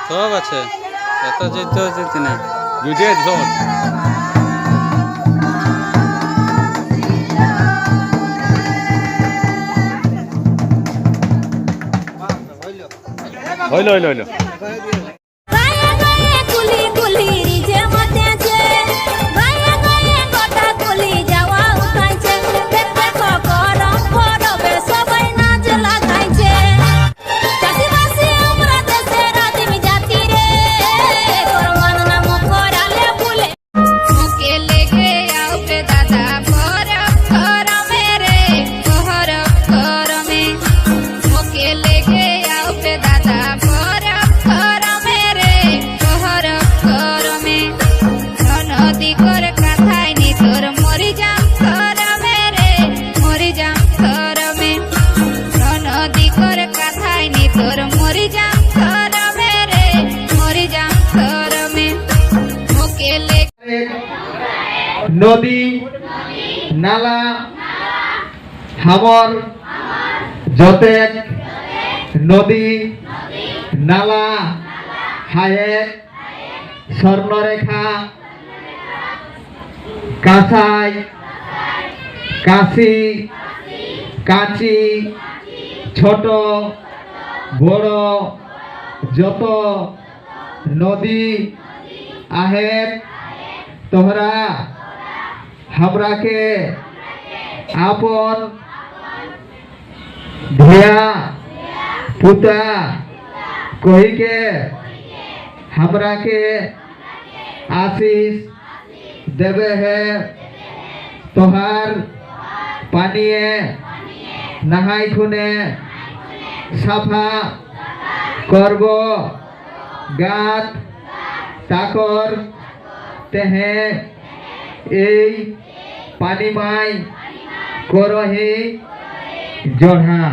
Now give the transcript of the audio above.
সব আছে, এত যুদ্ধ হচ্ছে না, যুদ্ধে সব হইল হইল হইল নদী নালা হামর যতেক নদী নালা হায়েক স্বর্ণরেখা কাঁসাই কাশি কাঁচি ছোট বড় যত নদী আহের তোहरा हमरा के आपन धिया पुता कही के हमरा के आशीष देवे है तोहार पानिए नहाई खुने साफा करब गात ताकर तेहे এই পানিমাই করহি জড়া